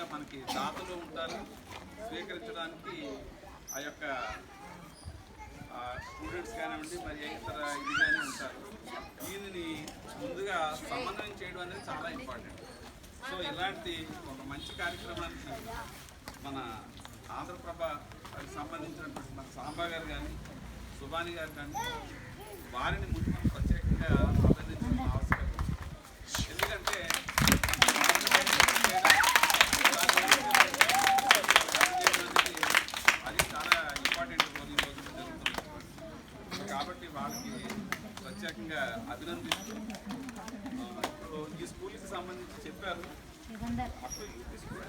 ముఖ్యంగా మనకి దాతలు ఉంటారు, స్వీకరించడానికి ఆ యొక్క స్టూడెంట్స్ కానివ్వండి మరి ఇతర ఇది కానీ ఉంటారు. దీనిని ముందుగా సమన్వయం చేయడం అనేది చాలా ఇంపార్టెంట్. సో ఇలాంటి ఒక మంచి కార్యక్రమానికి మన ఆంధ్రప్రభకి సంబంధించినటువంటి మన సాంబా గారు కానీ సుబాని గారు కానీ వారిని ముందు ప్రత్యేకంగా అభినందించడం అవసరం. ఎందుకంటే అది చాలా ఇంపార్టెంట్ ఈ రోజుల్లో జరుగుతుంది. కాబట్టి వాళ్ళకి ప్రత్యేకంగా అభినందిస్తూ ఈ స్కూల్కి సంబంధించి చెప్పారు. అప్పుడు యూపీ స్కూల్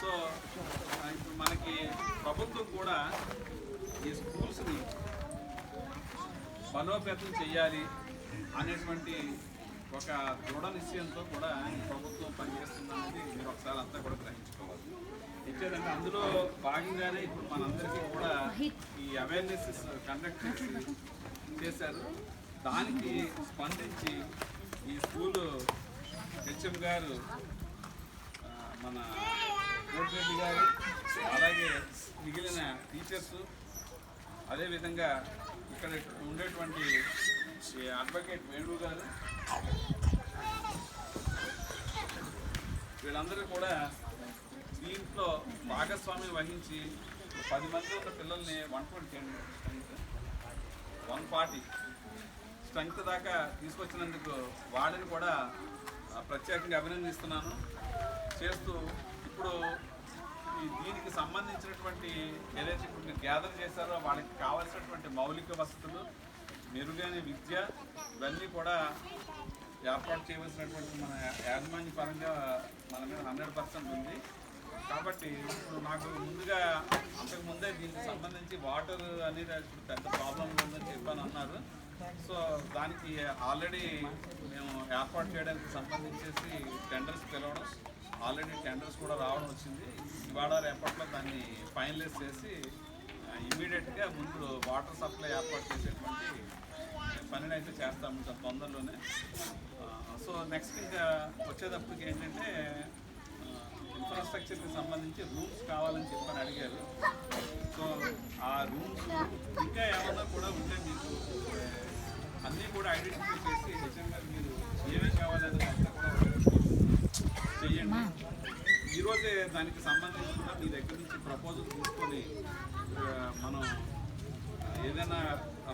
సో ఇప్పుడు మనకి ప్రభుత్వం కూడా ఈ స్కూల్స్ని బలోపేతం చేయాలి అనేటువంటి ఒక దృఢ నిశ్చయంతో కూడా ఈ ప్రభుత్వం పనిచేస్తుందనేది మీరు ఒకసారి అంతా కూడా గ్రహించుకోవాలి. ఇచ్చేదంటే అందులో భాగంగానే ఇప్పుడు మనందరికీ కూడా ఈ అవేర్నెస్ కండక్ట్ చేశారు. దానికి స్పందించి ఈ స్కూలు హెచ్ఎం గారు మన కోటిరెడ్డి గారు అలాగే మిగిలిన టీచర్సు అదేవిధంగా ఇక్కడ ఉండేటువంటి అడ్వకేట్ వేణు గారు వీళ్ళందరూ కూడా దీంట్లో భాగస్వామ్యం వహించి 10 మంది ఉన్న పిల్లల్ని 140 స్ట్రెంగ్త్ దాకా తీసుకొచ్చినందుకు వాళ్ళని కూడా ప్రత్యేకంగా అభినందిస్తున్నాను. చేస్తూ ఇప్పుడు దీనికి సంబంధించినటువంటి ఏదైతే ఇప్పుడు మీరు గ్యాదర్ చేశారో వాళ్ళకి కావాల్సినటువంటి మౌలిక వసతులు, మెరుగైన విద్య ఇవన్నీ కూడా ఏర్పాటు చేయవలసినటువంటి మన యాజమాన్య పరంగా మన మీద 100% ఉంది. కాబట్టి ఇప్పుడు నాకు ముందుగా అంతకుముందే దీనికి సంబంధించి వాటర్ అనేది ఇప్పుడు పెద్ద ప్రాబ్లం ఉందని చెప్పని అన్నారు. సో దానికి ఆల్రెడీ మేము ఏర్పాటు చేయడానికి సంబంధించేసి టెండర్స్ పిలవడం, ఆల్రెడీ టెండర్స్ కూడా రావడం వచ్చింది. ఇవాళ రేపట్లో దాన్ని ఫైనలైజ్ చేసి ఇమీడియట్గా ముందు వాటర్ సప్లై ఏర్పాటు చేసేటువంటి పనిని అయితే చేస్తాము సార్ తొందరలోనే. సో నెక్స్ట్ ఇంకా వచ్చేటప్పటికి ఏంటంటే ఇన్ఫ్రాస్ట్రక్చర్కి సంబంధించి రూమ్స్ కావాలని చెప్పని అడిగారు. సో ఆ రూమ్స్ ఇంకా ఏమన్నా కూడా ఉంటే మీకు అన్నీ కూడా ఐడెంటిఫై చేసి నిజంగా మీరు ఏమేమి కావాలని అంతా కూడా చెయ్యండి. ఈరోజే దానికి సంబంధించి కూడా మీ దగ్గర నుంచి ప్రపోజల్ తీసుకొని మనం ఏదైనా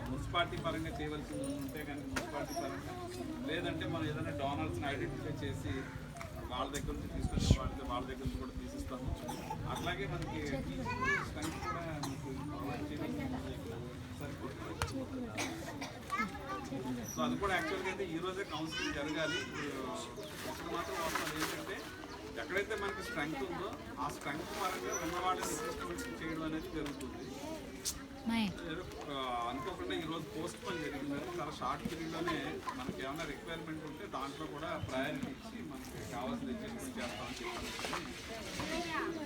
మున్సిపాలిటీ పరంగా చేయవలసి ఉంటే కానీ మున్సిపాలిటీ పరంగా, లేదంటే మనం ఏదైనా డోనర్స్ని ఐడెంటిఫై చేసి వాళ్ళ దగ్గర నుంచి తీసుకొని వాళ్ళ దగ్గర నుంచి కూడా తీసిస్తాము. అట్లాగే మనకి స్ట్రెంగ్త్ కూడా మీకు ప్రొవైడ్ చేయడం సరిపోతుంది. సో అది కూడా యాక్చువల్గా అయితే ఈరోజే కౌన్సిలింగ్ జరగాలి. ఒకటి మాత్రం అవసరం ఏంటంటే ఎక్కడైతే మనకి స్ట్రెంగ్త్ ఉందో ఆ స్ట్రెంగ్త్ పరంగా ఉన్న వాళ్ళని రిక్రూట్మెంట్ చేయడం అనేది జరుగుతుంది. అనుకోకుండా ఈరోజు పోస్ట్ పోన్ జరిగింది. చాలా షార్ట్ పీరియడ్లోనే మనకి ఏమైనా రిక్వైర్మెంట్ ఉంటే దాంట్లో కూడా ప్రయారిటీ ఇచ్చి మనకి కావాల్సిన రిక్రూట్మెంట్ చేస్తామని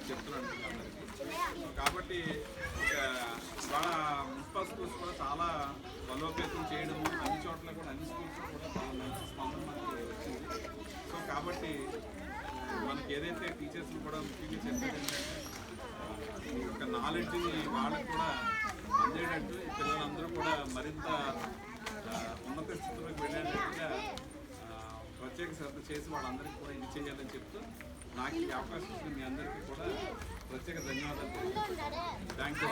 చెప్తున్నాను అందరికీ. కాబట్టి ఇవాళ మున్సిపల్ స్కూల్స్ కూడా చాలా బలోపేతం చేయడము, అన్ని చోట్ల కూడా అన్ని స్కూల్స్లో కూడా చాలా మంచి స్పందన మనకి వచ్చింది. సో కాబట్టి మనకి ఏదైతే టీచర్స్ని కూడా ముఖ్యంగా చెప్పేది ఏంటంటే ఈ యొక్క నాలెడ్జ్ని వాళ్ళకి కూడా అందేటట్టు ఈ పిల్లలందరూ కూడా మరింత ఉన్నత స్థితిలోకి వెళ్ళేటట్టుగా ప్రత్యేక శ్రద్ధ చేసి వాళ్ళందరికీ కూడా ఇది చేయాలని చెప్తూ నాకు ఈ అవకాశం మీ అందరికీ కూడా ప్రత్యేక ధన్యవాదాలు. Thank you.